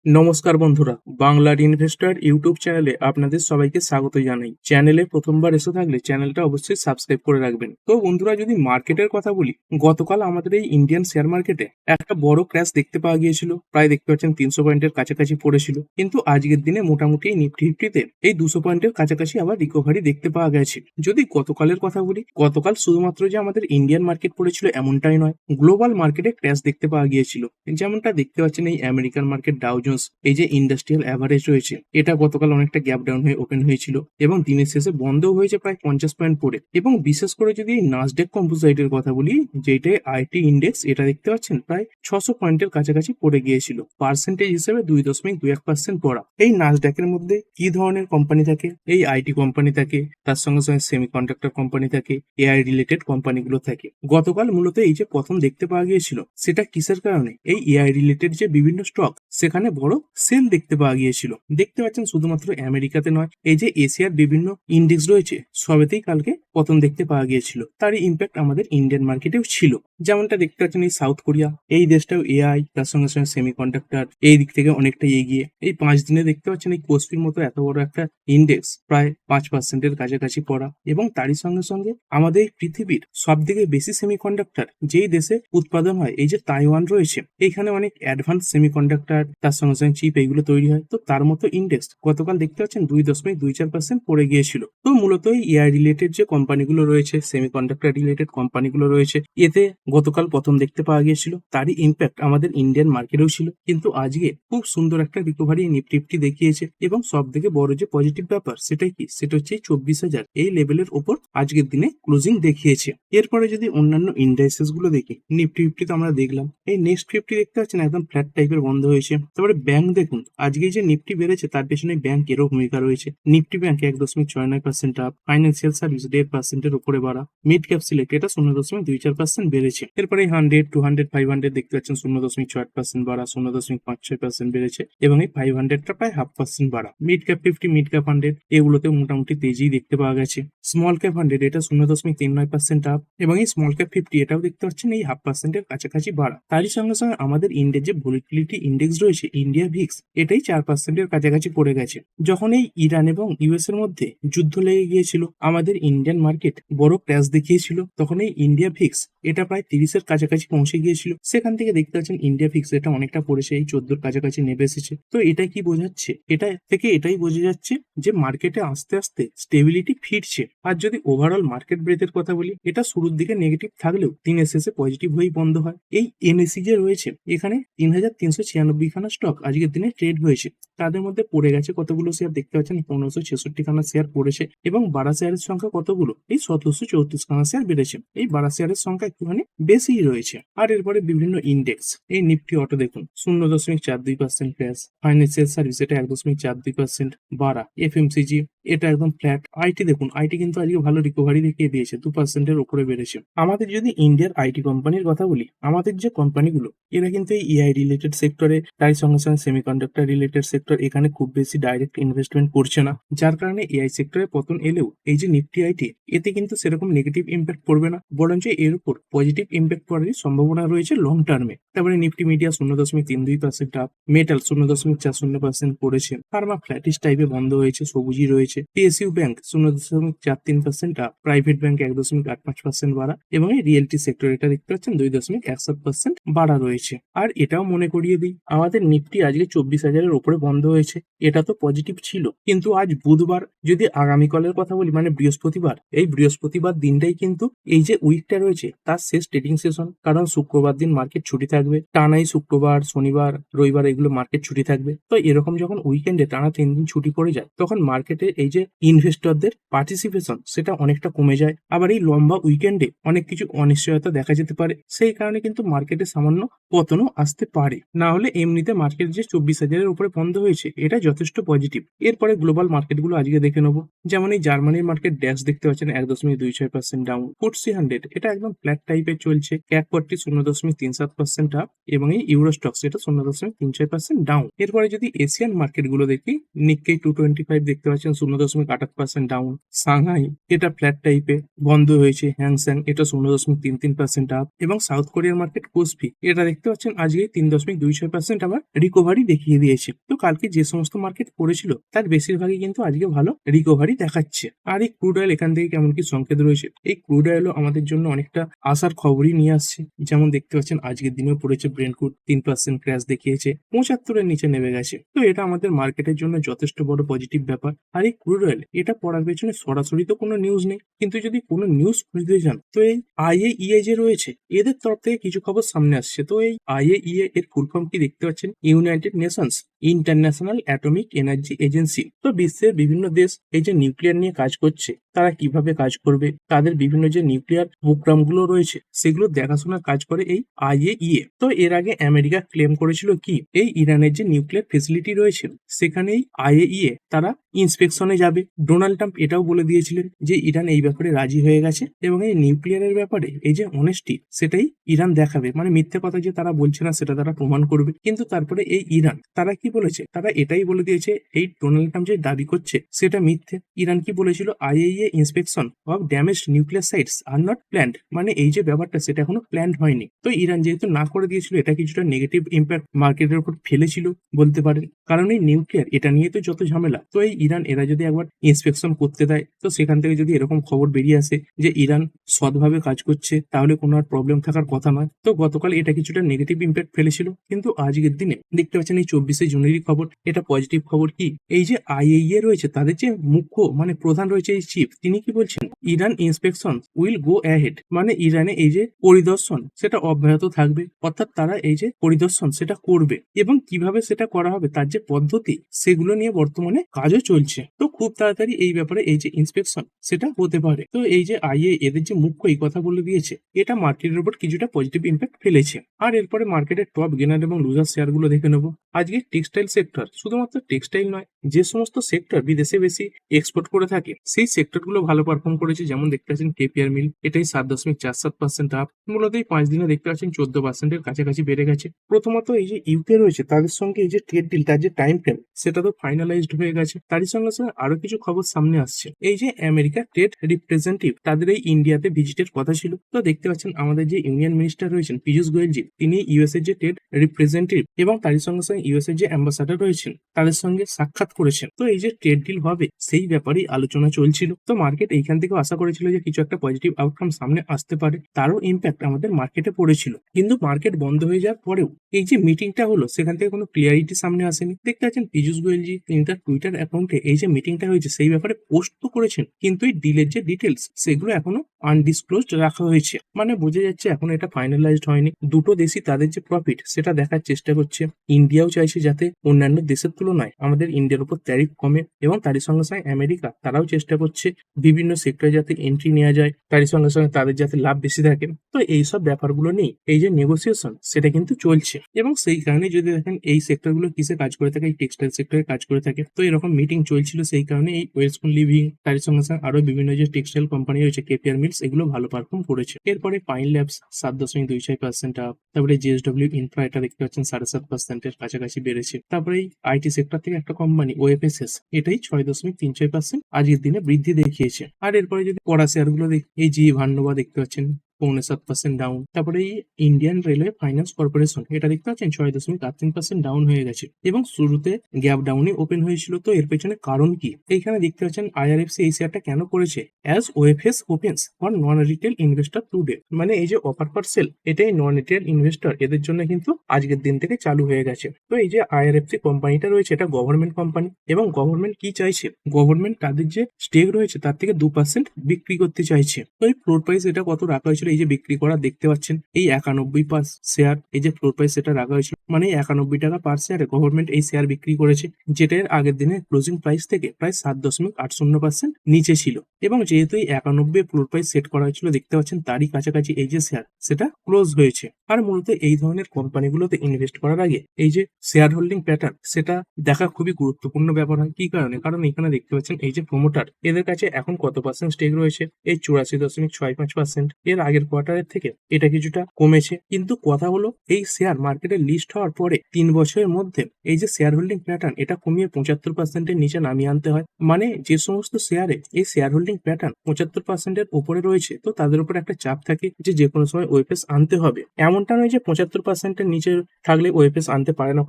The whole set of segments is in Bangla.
নমস্কার বন্ধুরা, বাংলার ইনভেস্টর ইউটিউব চ্যানেলে আপনাদের সবাইকে স্বাগত জানাই। চ্যানেলে প্রথমবার এসে থাকলে চ্যানেলটা অবশ্যই সাবস্ক্রাইব করে রাখবেন। তো বন্ধুরা, যদি মার্কেটের কথা বলি, গতকাল আমাদের এই ইন্ডিয়ান শেয়ার মার্কেটে একটা বড় ক্র্যাশ দেখতে পাওয়া গিয়েছিল। প্রায় দেখতে পাচ্ছেন 300 পয়েন্টের কাছাকাছি পড়েছিল, কিন্তু আজকের দিনে মোটামুটি এই নিফটি ফিফটিতে এই 200 পয়েন্টের কাছাকাছি আবার রিকভারি দেখতে পাওয়া গেছে। যদি গতকালের কথা বলি, গতকাল শুধুমাত্র যে আমাদের ইন্ডিয়ান মার্কেট পড়েছিল এমনটাই নয়, গ্লোবাল মার্কেটে ক্র্যাশ দেখতে পাওয়া গিয়েছিল। যেমনটা দেখতে পাচ্ছেন এই আমেরিকান মার্কেট ডাউ জোন্স, এই যে ইন্ডাস্ট্রিয়াল অ্যাভারেজ রয়েছে, এটা গতকাল অনেকটা গ্যাপ ডাউন হয়ে ওপেন হয়েছিল এবং দিনের শেষে বন্ধও হয়েছে প্রায় 50 পয়েন্ট পড়ে। এবং বিশেষ করে যদি এই নাসডেক কম্পোজাইটের কথা বলি, যেটা আইটি ইন্ডেক্স, এটা দেখতে পাচ্ছেন প্রায় 600 পয়েন্টের কাছাকাছি পড়ে গিয়েছিল। পার্সেন্টেজ হিসেবে 2.21% পড়া। এই নাসডেকের মধ্যে কি ধরনের কোম্পানি থাকে? এই আইটি কোম্পানি থাকে, তার সঙ্গে সঙ্গে সেমিকন্ডাক্টর কোম্পানি থাকে, এআই রিলেটেড কোম্পানিগুলো থাকে। গতকাল মূলত এই যে প্রথম দেখতে পাওয়া গিয়েছিল, সেটা কিসের কারণে? এই এআই রিলেটেড যে বিভিন্ন স্টক, সেখানে বড় সেল দেখতে পাওয়া গিয়েছিল। দেখতে পাচ্ছেন শুধুমাত্র আমেরিকাতে নয়, এই যে এশিয়ার বিভিন্ন ইন্ডেক্স রয়েছে, সবেতেই কালকে পতন দেখতে পাওয়া গিয়েছিল। তারই ইম্প্যাক্ট আমাদের ইন্ডিয়ান মার্কেটেও ছিল। যেমনটা দেখতে পাচ্ছেন এই সাউথ কোরিয়া, এই দেশটাও এআই তার সঙ্গে সঙ্গে সেমিকন্ডাক্টর এই দিক থেকে অনেকটা এগিয়ে। এই 5 দিনে দেখতে পাচ্ছেন এই কোসপির মতো এত বড় একটা ইন্ডেক্স প্রায় 5%-এর কাছাকাছি পড়া। এবং তারই সঙ্গে সঙ্গে আমাদের এই পৃথিবীর সব থেকে বেশি সেমিকন্ডাক্টর যেই দেশে উৎপাদন হয়, এই যে তাইওয়ান রয়েছে, এখানে অনেক অ্যাডভান্স সেমিকন্ডাক্টর তার সঙ্গে সঙ্গে চিপ এইগুলো তৈরি হয়। তো তার মতো ইন্ডেক্স গতকাল দেখতে পাচ্ছেন 2.24% পড়ে গিয়েছিল। তো মূলত এই এআই রিলেটেড যে কোম্পানিগুলো রয়েছে, সেমিকন্ডাক্টর রিলেটেড কোম্পানিগুলো রয়েছে, এতে গতকাল প্রথম দেখতে পাওয়া গিয়েছিল। তারই ইম্প্যাক্ট আমাদের ইন্ডিয়ান মার্কেটেও ছিল। কিন্তু আজকে খুব সুন্দর একটা রিকভারি নিফটি ফিফটি দেখিয়েছে। এবং সব থেকে বড় যে পজিটিভ ব্যাপার, সেটাই কি? সেটা হচ্ছে 24,000 এই লেভেলের ওপর আজকের দিনে ক্লোজিং দেখিয়েছে। এরপরে যদি অন্যান্য ইন্ডাইসেস গুলো দেখি, নিফটি ফিফটি তো আমরা দেখলাম, এই নেক্সট ফিফটি দেখতে পাচ্ছেন একদম ফ্ল্যাট টাইপের বন্ধ হয়েছে। তারপরে ব্যাংক দেখুন, আজকে যে নিফটি বেড়েছে তার পেছনে ব্যাংকেরও ভূমিকা রয়েছে। Nifty bank 1.69% up, financial service 1.5%-এর উপরে বাড়া, মিড ক্যাপ সিলেক্ট এটা 0.24% বেড়েছে। এরপরে 100, 200, 500 দেখতে পাচ্ছেন 0.68% বাড়া, 0.56% বেড়েছে। এবং এই 500টা প্রায় 0.5% বাড়া। মিড ক্যাপ 50, মিড ক্যাপ 100 এগুলোতে মোটামুটি তেজি দেখতে পাওয়া গেছে। স্মল ক্যাপ 100 এটা 0.39% আপ, এবং এই স্মল ক্যাপ 50 এটাও দেখতে পাচ্ছেন এই 0.5%-এর কাছাকাছি বাড়া। তারই সঙ্গে সঙ্গে আমাদের ইন্ডিয়ার যে ভলিটিলিটি ইন্ডেক্স রয়েছে, ইন্ডিয়া ভিক্স, এটাই 4%-এর কাছাকাছি পড়ে গেছে। যখন এই ইরান এবং ইউএস এর মধ্যে যুদ্ধ লেগে গিয়েছিল, আমাদের ইন্ডিয়ান মার্কেট বড় ক্র্যাশ দেখিয়েছিল। তখন এই ইন্ডিয়া ভিক্স এটা প্রায় 30-এর কাছাকাছি পৌঁছে গিয়েছিল। সেখান থেকে দেখতে পাচ্ছেন ইন্ডিয়া ভিক্স এটা অনেকটা পড়েছে, এই 14-এর কাছাকাছি নেমে এসেছে। তো এটা কি বোঝাচ্ছে? এটা থেকে এটাই বোঝা যাচ্ছে যে মার্কেটে আস্তে আস্তে স্টেবিলিটি ফিরছে। আর যদি ওভারঅল মার্কেট ব্রেথের কথা বলি, এটা শুরুর দিকে নেগেটিভ থাকলেও দিনের শেষে পজিটিভ হয়েই বন্ধ হয়। এই এনএসি যে রয়েছে, এখানে 3,396 খানা স্টক আজকের দিনে ট্রেড হয়েছে। তাদের মধ্যে পড়ে গেছে কতগুলো শেয়ার দেখতে পাচ্ছেন, 1566 খানা শেয়ার পড়েছে। এবং বাড়া শেয়ারের সংখ্যা কতগুলো? এই 1734 খানা শেয়ার বেড়েছে। এই বাড়া শেয়ারের সংখ্যা একটুখানি বেশিই রয়েছে। আর এরপরে বিভিন্ন ইন্ডেক্স, এই নিফটি অটো দেখুন 0.42% ক্র্যাশ, ফাইন্যান্সিয়াল সার্ভিস এটা 1.42% বাড়া, এফএমসিজি এটা একদম ফ্ল্যাট। আইটি দেখুন, আইটি কিন্তু আজকে ভালো রিকভারি দেখিয়ে দিয়েছে, 2%-এর উপরে বেড়েছে। আমাদের যদি ইন্ডিয়ার আইটি কোম্পানির কথা বলি, আমাদের যে কোম্পানিগুলো, এরা কিন্তু এই এআই রিলেটেড সেক্টরে, তার সঙ্গে সঙ্গে সেমিকন্ডাক্টর রিলেটেড সেক্টর, এখানে খুব বেশি ডাইরেক্ট ইনভেস্টমেন্ট করছে না। যার কারণে এআই সেক্টরে পতন এলেও এই যে নিফটি আইটি, এতে কিন্তু সেরকম নেগেটিভ ইম্প্যাক্ট পড়বে না, বরঞ্চ এর উপর পজিটিভ ইম্প্যাক্ট পড়ারই সম্ভাবনা রয়েছে লং টার্মে। তারপরে নিফটি মিডিয়া 0.32% আপ, মেটাল 0.40% পড়েছে, ফার্মা ফ্ল্যাটিস টাইপে বন্ধ হয়েছে, সবুজই রয়েছে। PSU bank 0.43% up, private bank 1.85% বাড়া, এবং এই রিয়েলটি সেক্টর এটা দেখতে পাচ্ছেন 2.17% বাড়া রয়েছে। আর এটাও মনে করিয়ে দিই, আমাদের নিফটি আজকে 24,000-এর উপরে বন্ধ হয়েছে, এটা তো পজিটিভ ছিল। কিন্তু আজ বুধবার, যদি আগামীকালের কথা বলি মানে বৃহস্পতিবার, এই বৃহস্পতিবার দিনটাই কিন্তু এই যে উইকটা রয়েছে তার শেষ ট্রেডিং সেশন। কারণ শুক্রবার দিন মার্কেট ছুটি থাকবে, টানাই শুক্রবার, শনিবার, রবিবার এগুলো মার্কেট ছুটি থাকবে। তো এরকম যখন উইকেন্ডে টানা 3 দিন ছুটি পড়ে যায়, তখন মার্কেটে এই যে ইনভেস্টরদের পার্টিসিপেশন সেটা অনেকটা কমে যায়। আবার এই লম্বা উইকেন্ডে অনেক কিছু অনিশ্চয়তা দেখা যেতে পারে, সেই কারণে কিন্তু মার্কেটে সামান্য পতনও আসতে পারে। না হলে এমনিতে মার্কেট যে 24,000-এর উপরে বন্ধ হয়েছে, এটা যথেষ্ট পজিটিভ। এরপরে গ্লোবাল মার্কেটগুলো আজকে দেখে নেবো। যেমন এই জার্মানির মার্কেট ড্যাশ দেখতে পাচ্ছেন 1.26% ডাউন, ফুটসি 100 এটা একদম ফ্ল্যাট টাইপের চলছে, ক্যাক 40 0.37% আপ, এবং এই ইউরোস্টক্স এটা 0.36% ডাউন। এরপরে যদি এশিয়ান মার্কেট গুলো দেখি, নিক্কেই 225 দেখতে পাচ্ছেন 0.88% ডাউন। সাংহাই এটা ফ্ল্যাট টাইপে বন্ধ হয়েছে। হ্যাংস্যাং এটা 0.33% আপ। এবং সাউথ কোরিয়ার মার্কেট কোসপি এটা দেখতে পাচ্ছেন আজকে 3.26% আবার রিকভারি দেখিয়ে দিয়েছে। তো কালকে যে সমস্ত মার্কেট পড়েছিল তার বেশিরভাগই কিন্তু আজকে ভালো রিকভারি দেখাচ্ছে। আর এই ক্রুড অয়েল এখান থেকে কেমন কি সংকেত রয়েছে, এই ক্রুড অয়েলও আমাদের জন্য অনেকটা আশার খবরই নিয়ে আসছে। যেমন দেখতে পাচ্ছেন আজকের দিনেও পড়েছে ব্রেন্ট ক্রুড 3% ক্র্যাশ দেখিয়েছে, 75-এর নিচে নেমে গেছে। তো এটা আমাদের মার্কেটের জন্য যথেষ্ট বড় পজিটিভ ব্যাপার। আর এই ক্রুড অয়েল এটা পড়ার পেছনে সরাসরি তো কোনো নিউজ নেই, কিন্তু যদি কোনো নিউজ খুঁজতে যান তো এই IAEA যে রয়েছে এদের তরফ থেকে কিছু খবর সামনে আসছে। তো এই IAEA এর ফুল ফর্ম কি দেখতে পাচ্ছেন, United Nations international atomic energy agency. তো বিশ্বের বিভিন্ন দেশ এই যে নিউক্লিয়ার নিয়ে কাজ করছে তারা কিভাবে কাজ করবে, তাদের বিভিন্ন যে নিউক্লিয়ার প্রোগ্রাম গুলো রয়েছে সেগুলো দেখাশোনার কাজ করে এই IAEA। তো এর আগে আমেরিকা ক্লেম করেছিল কি এই ইরানের যে নিউক্লিয়ার ফেসিলিটি রয়েছে সেখানেই IAEA তারা ইন্সপেকশনে যাবে। ডোনাল্ড ট্রাম্প এটাও বলে দিয়েছিলেন যে ইরান এই ব্যাপারে রাজি হয়ে গেছে এবং এই নিউক্লিয়ারের ব্যাপারে এই যে অনেস্টি সেটাই ইরান দেখাবে, মানে মিথ্যে কথা যে তারা বলছে না সেটা তারা প্রমাণ করবে। কিন্তু তারপরে এই ইরান তারা কি বলেছে, তারা এটাই বলে দিয়েছে এই ডোনাল্ড ট্রাম্প যে দাবি করছে সেটা মিথ্যে। ইরান কি বলেছিল, IAEA inspection of damaged nuclear sites are not planned, মানে এই যে ব্যাপারটা সেটা এখনো প্ল্যান্ড হয়নি। তো ইরান যেহেতু না করে দিয়েছিল এটা কিছুটা নেগেটিভ ইম্প্যাক্ট মার্কেটের উপর ফেলেছিল বলতে পারেন, কারণ এই নিউক্লিয়ার এটা নিয়ে তো যত ঝামেলা। তো এই ইরান এরা যদি একবার ইন্সপেকশন করতে দেয় তো সেখান থেকে যদি এরকম খবর বেরিয়ে আসে যে ইরান সৎভাবে কাজ করছে তাহলে কোনো আর প্রবলেম থাকার কথা নয়। তো গতকাল এটা কিছুটা নেগেটিভ ইম্প্যাক্ট ফেলেছিল, কিন্তু আজকের দিনে দেখতে পাচ্ছেন এই 24শে জুনেরই খবর, এটা পজিটিভ খবর কি এই যে IAEA রয়েছে তাদের যে মুখ্য মানে প্রধান রয়েছে এই চিফ, তিনি কি বলছেন, Iran inspection will go ahead, মানে ইরানে এই যে পরিদর্শন সেটা অব্যাহত থাকবে, অর্থাৎ তারা এই যে পরিদর্শন সেটা করবে এবং কিভাবে সেটা করা হবে তার যে পদ্ধতি সেগুলো নিয়ে বর্তমানে কাজও চলছে। তো খুব তাড়াতাড়ি এই ব্যাপারে এই যে ইন্সপেকশন সেটা হতে পারে। তো এই যে IAEA এদের যে মুখ্য এই কথা বলে দিয়েছে এটা মার্কেটের উপর কিছুটা পজিটিভ ইম্প্যাক্ট ফেলেছে। আর এরপরে মার্কেটের টপ গেনার এবং লুজার শেয়ার গুলো দেখে নেবো। আজকে টেক্সটাইল সেক্টর, শুধুমাত্র টেক্সটাইল নয়, যে সমস্ত সেক্টর বিদেশে বেশি এক্সপোর্ট করে থাকে সেই সেক্টর গুলো ভালো পারফর্ম করেছে। যেমন দেখতে পাচ্ছেন কেপিআর মিল এটাই 7.47% আপ, মূলত এই 5 দিনে দেখতে পাচ্ছেন 14%-এর কাছাকাছি বেড়ে গেছে। প্রথমত এই যে ইউকে রয়েছে তাদের সঙ্গে এই যে ট্রেড ডিল তার যে টাইম ফ্রেম সেটা তো ফাইনালাইজড হয়ে গেছে। তারই সঙ্গে সঙ্গে আরো কিছু খবর সামনে আসছে, এই যে আমেরিকা ট্রেড রিপ্রেজেন্টেটিভ তাদের এই ইন্ডিয়াতে ভিজিটের কথা ছিল। তো দেখতে পাচ্ছেন আমাদের যে ইউনিয়ন মিনিস্টার রয়েছেন পীযূষ গোয়েলজি, তিনি ইউএস এর যে ট্রেড রিপ্রেজেন্টেটিভ এবং তারই সঙ্গে সঙ্গে ইউএস এর যে অ্যাম্বাসাডার রয়েছেন তাদের সঙ্গে সাক্ষাৎ করেছেন। তো এই যে ট্রেড ডিল হবে সেই ব্যাপারেই আলোচনা চলছিল। তো মার্কেট এইখান থেকে আশা করেছিল যে কিছু একটা পজিটিভ আউটকাম সামনে আসতে পারে, তারও ইম্প্যাক্ট আমাদের মার্কেটে পড়েছিল। কিন্তু মার্কেট বন্ধ হয়ে যাওয়ার পরেও এই যে মিটিংটা হলো সেখান থেকে কোনো ক্লিয়ারিটি সামনে আসেনি। দেখতে পাচ্ছেন পীযূষ গোয়েলজি তিনি তার টুইটার অ্যাকাউন্টে এই যে মিটিংটা হয়েছে সেই ব্যাপারে পোস্ট তো করেছেন, কিন্তু এই ডিলের যে ডিটেলস সেগুলো এখনো আনডিসক্লোজড রাখা হয়েছে, মানে বোঝা যাচ্ছে এখন এটা ফাইনালাইজড হয়নি। দুটো দেশই তাদের যে প্রফিট সেটা দেখার চেষ্টা করছে। ইন্ডিয়াও চাইছে যাতে অন্যান্য দেশের তুলনায় আমাদের ইন্ডিয়ার উপর ট্যারিফ কমে এবং তারই সঙ্গে সঙ্গে আমেরিকা তারাও চেষ্টা করছে বিভিন্ন সেক্টরে যাতে এন্ট্রি নেওয়া যায়, তারই সঙ্গে সঙ্গে তাদের যাতে লাভ বেশি থাকে। তো এইসব ব্যাপারগুলো নিয়ে এই যে নেগোসিয়েশন সেটা কিন্তু চলছে এবং সেই কারণে যদি দেখেন এই সেক্টরগুলো কিসে কাজ করে থাকে, এই টেক্সটাইল সেক্টরে কাজ করে থাকে। তো এরকম মিটিং চলছিল, সেই কারণে এই ওয়েলস্পুন লিভিং তারই সঙ্গে সঙ্গে আরো বিভিন্ন যে টেক্সটাইল কোম্পানি রয়েছে কেপিআর মিলস এগুলো ভালো পারফর্ম করেছে। এরপরে পাইন ল্যাবস 7.26% আপ, তারপরে JSW ইনফ্রা এটা দেখতে পাচ্ছেন 7.5%-এর কাছাকাছি বেড়েছে। তারপরে এই আইটি সেক্টর থেকে একটা কোম্পানি OFSS এটাই 6.36% আজকের দিনে বৃদ্ধি দেখিয়েছে। আর এরপরে যদি পড়া শেয়ার গুলো দেখি, এই জি ভান্ডোবা দেখতে পাচ্ছেন 0.7% ডাউন। তারপরে এই ইন্ডিয়ান রেলওয়ে ফাইন্যান্স কর্পোরেশন এটা দেখতে পাচ্ছেন 6.83% ডাউন হয়ে গেছে এবং শুরুতে গ্যাপ ডাউনই ওপেন হয়েছিল। তো এর পেছনে কারণ কি, এইখানে দেখতে পাচ্ছেন IRFC এই শেয়ারটা কেন করেছে, as OFS opens for non retail investor today, মানে এই যে অফার ফর সেল এটাই নন রিটেল ইনভেস্টর এদের জন্য কিন্তু আজকের দিন থেকে চালু হয়ে গেছে। তো এই যে IRFC কোম্পানিটা রয়েছে এটা গভর্নমেন্ট কোম্পানি এবং গভর্নমেন্ট কি চাইছে, গভর্নমেন্ট তাদের যে স্টেক রয়েছে তার থেকে 2% বিক্রি করতে চাইছে। তো এই ফ্লোর প্রাইস এটা কত রাখা হয়েছিল, এই যে বিক্রি করা দেখতে পাচ্ছেন এই 91 শেয়ার, এই যে ফ্লোর প্রাইস সেটা রাখা হয়েছিল, মানে 91 টাকা পার শেয়ারে গভর্নমেন্ট এই শেয়ার বিক্রি করেছে, যেটা এর আগের দিনে ক্লোজিং প্রাইস থেকে প্রায় 7.80% নিচে ছিল। এবং যেহেতু এই 91 ফ্লোর প্রাইস সেট করা হয়েছিল দেখতে পাচ্ছেন তারই কাছাকাছি এই যে শেয়ার সেটা ক্লোজ হয়েছে। আর মূলত এই ধরনের কোম্পানিগুলোতে ইনভেস্ট করার আগে এই যে শেয়ার হোল্ডিং প্যাটার্ন সেটা দেখা খুবই গুরুত্বপূর্ণ ব্যাপার হয়। কি কারণে, কারণ এখানে দেখতে পাচ্ছেন এই যে প্রমোটার এদের কাছে এখন কত পার্সেন্ট স্টেক রয়েছে, এই 84.65%। এর আগের আগের কোয়ার্টারের থেকে এটা কিছুটা কমেছে, কিন্তু কথা হলো এই শেয়ার মার্কেটে লিস্ট হওয়ার পরে 3 বছরের মধ্যে এই যে শেয়ার হোল্ডিং প্যাটার্ন এটা কমিয়ে 75%-এর নিচে নামিয়ে আনতে হয়। মানে যে সমস্ত শেয়ারে এই শেয়ার হোল্ডিং প্যাটার্ন 75%-এর উপরে রয়েছে, তো তাদের উপর একটা চাপ থাকে যে কোনো সময় ওএফএস আনতে হবে। এমনটা নয় যে 75%-এর নিচে থাকলে ওএফএস আনতে পারে না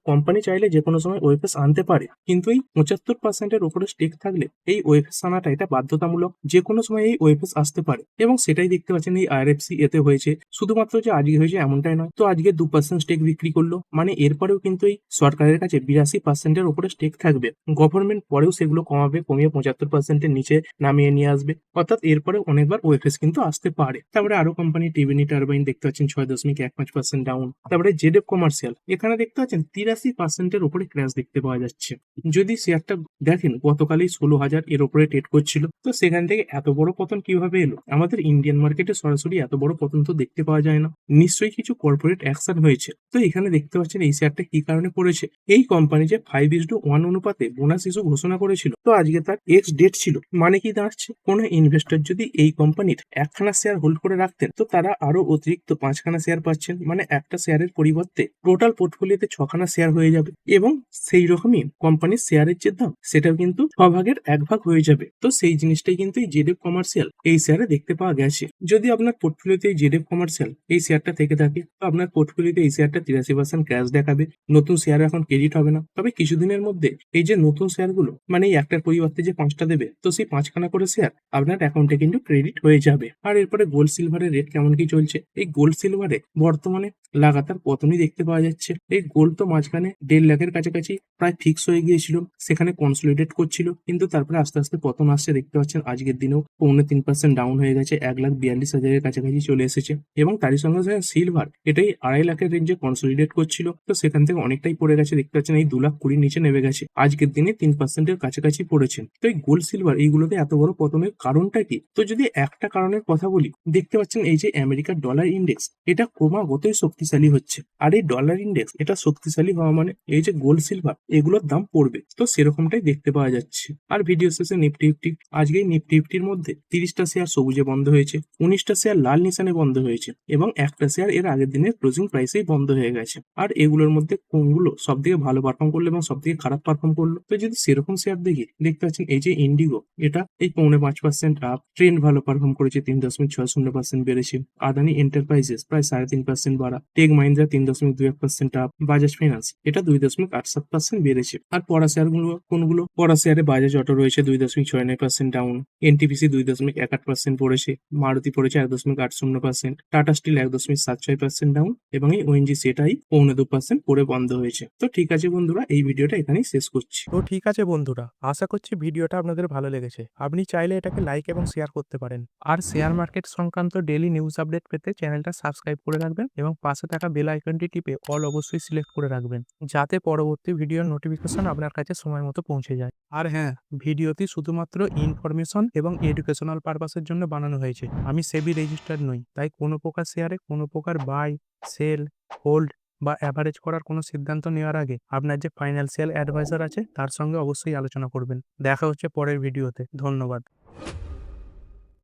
কোম্পানি চাইলে যে কোনো সময় ওএফএস আনতে পারে, কিন্তু এই 75%-এর উপরে স্টেক থাকলে এই ওএফএস আনাটা এটা বাধ্যতামূলক। যে কোনো সময় এই ওএফএস আসতে পারে, এবং সেটাই দেখতে পাচ্ছেন এই আইআরএফসি এতে হয়েছে। শুধুমাত্র যে আজকে হয়েছে এমনটাই নয়, তো আজকে 2% স্টেক বিক্রি করলো, মানে এরপরেও কিন্তু এই সরকারের কাছে 82%-এর উপরে স্টেক থাকবে। গভর্নমেন্ট পরেও সেগুলো কমিয়ে 75%-এর নিচে নামিয়ে নিয়ে আসবে, অর্থাৎ এরপরে অনেকবার ওএফএস কিন্তু আসতে পারে। তারপরে আরো কোম্পানি টিভিনি টারবাইন দেখতে পাচ্ছেন 6.15% ডাউন। তারপরে জেডএফ কমার্শিয়াল এখানে দেখতে পাচ্ছেন 83%-এর উপরে ক্র্যাশ দেখতে পাওয়া যাচ্ছে। যদি শেয়ারটা দেখেন গতকালই 16,000 এর উপরে ট্রেড করছিল, তো সেখান থেকে এত বড় পতন কিভাবে এলো? আমাদের ইন্ডিয়ান মার্কেটে সরাসরি এত বড় পতন তো দেখতে পাওয়া যায় না, নিশ্চয়ই কিছু কর্পোরেট অ্যাকশন হয়েছে। তো এখানে দেখতে পাচ্ছেন এই শেয়ারটা কি কারণে পড়েছে। এই কোম্পানি যে 5:1 অনুপাতে বোনাস ইস্যু ঘোষণা করেছিল, তো আজকে তার এক্স ডেট ছিল। মানে কি দাঁড়াচ্ছে, কোনো ইনভেস্টর যদি এই কোম্পানির একখানা শেয়ার হোল্ড করে রাখতেন, তো তারা আরো অতিরিক্ত 5খানা শেয়ার পাচ্ছেন। মানে একটা শেয়ারের পরিবর্তে টোটাল পোর্টফোলিওতে 6খানা শেয়ার হয়ে যাবে, এবং সেই রকমই কোম্পানির শেয়ারের যে দাম সেটাও কিন্তু 6 ভাগের 1 ভাগ হয়ে যাবে। তো সেই জিনিসটাই কিন্তু এই জেডএফ কমার্শিয়াল এই শেয়ারে দেখতে পাওয়া গেছে। যদি আপনার পোর্টফোলিওতে এই জেডএফ কমার্শিয়াল এই শেয়ারটা থেকে থাকে, তো আপনার পোর্টফোলিওতে এই শেয়ারটা 83% ক্র্যাশ দেখাবে। নতুন শেয়ার এখন ক্রেডিট হবে না, তবে কিছুদিনের মধ্যে এই যে নতুন শেয়ারগুলো মানে এই একটার পরিবর্তে যে 5টা দেবে, তো সেই 5খানা করে শেয়ার আপনার অ্যাকাউন্টে কিন্তু ক্রেডিট হয়ে যাবে। আর এরপরে গোল্ড সিলভারের রেট কেমন কি চলছে? এই গোল্ড সিলভারে বর্তমানে লাগাতার পতনই দেখতে পাওয়া যাচ্ছে। এই গোল্ড তো মাঝখানে 1.5 লাখের কাছাকাছি প্রায় ফিক্স হয়ে গিয়েছিল, সেখানে কনসলিডেট করছিল, কিন্তু তারপরে আস্তে আস্তে পতন আসছে। দেখতে পাচ্ছেন আজকের দিনেও 3.5% ডাউন হয়ে গেছে, 1,42,000-এর কাছাকাছি চলে এসেছে। এবং তারই সঙ্গে সঙ্গে সিলভার এটাই 2.5 লাখের রেঞ্জে কনসলিডেট করছিল, তো সেখান থেকে অনেকটাই পড়ে গেছে। দেখতে পাচ্ছেন এই 2,20,000 নিচে নেমে গেছে, আজকের দিনে 3%-এর কাছাকাছি পড়েছে। তো এই গোল্ড সিলভার এইগুলোতে এত বড় পতনের কারণটা কি? তো যদি একটা কারণের কথা বলি, দেখতে পাচ্ছেন এই যে আমেরিকার ডলার ইন্ডেক্স এটা ক্রমাগতই শক্তিশালী হচ্ছে। আর এই ডলার ইন্ডেক্স এটা শক্তিশালী হওয়া মানে এই যে গোল্ড সিলভার এগুলোর দাম পড়বে, তো সেরকমটাই দেখতে পাওয়া যাচ্ছে। আর ভিডিও শেষে নিফটি ফিফটি, আজকে এই নিফটি ফিফটির মধ্যে 30টা শেয়ার সবুজে বন্ধ হয়েছে, 19টা শেয়ার লাল নিশানে বন্ধ হয়েছে, এবং একটা শেয়ার এর আগের দিনের ক্লোজিং প্রাইসেই বন্ধ হয়ে গেছে। আর এগুলোর মধ্যে কোনগুলো সব থেকে ভালো পারফর্ম করলো এবং সব থেকে খারাপ পারফর্ম করলো? তো যদি সেরকম শেয়ার দেখি, দেখতে পাচ্ছেন এই যে ইন্ডিগো এটা এই 5.5% আপ, ট্রেন্ড ভালো পারফর্ম করেছে, 3.60% বেড়েছে। আদানি এন্টারপ্রাইজেস প্রায় 3.5% বাড়া, Tech Mahindra 3.21% up, Bajaj Finance এটা 2.87% বেড়েছে। আর পড়া শেয়ারগুলো কোনগুলো? পড়া শেয়ারে বাজাজ অটো রয়েছে 2.69% ডাউন, এনটিপিসি 2.18% পড়েছে, মারুতি পড়েছে 1.80%, টাটা স্টিল 1.76% ডাউন, এবং এই ওএনজিসি এটাই 2.5% পড়ে বন্ধ হয়েছে। তো ঠিক আছে বন্ধুরা, এই ভিডিওটা এখানেই শেষ করছি। তো ঠিক আছে বন্ধুরা, আশা করছি ভিডিওটা আপনাদের ভালো লেগেছে। আপনি চাইলে এটাকে লাইক এবং শেয়ার করতে পারেন। আর শেয়ার মার্কেট সংক্রান্ত ডেইলি নিউজ আপডেট পেতে চ্যানেলটা সাবস্ক্রাইব করে রাখবেন এবং পাশে থাকা বেল আইকনটি টিপে অল অবশ্যই সিলেক্ট করে রাখবেন, যাতে পরবর্তী ভিডিওর নোটিফিকেশন আপনার কাছে সময় মতো পৌঁছে যায়। আর হ্যাঁ, ভিডিওটি শুধুমাত্র ইনফরমেশন এবং এডুকেশনাল পারপাসের জন্য বানানো হয়েছে। আমি সেবি রেজিস্টার্ড নই, তাই কোনো প্রকার শেয়ারে কোনো প্রকার বাই, সেল, হোল্ড বা অ্যাভারেজ করার কোনো সিদ্ধান্ত নেওয়ার আগে আপনার যে ফাইন্যান্সিয়াল অ্যাডভাইজার আছে তার সঙ্গে অবশ্যই আলোচনা করবেন। দেখা হচ্ছে পরের ভিডিওতে। ধন্যবাদ।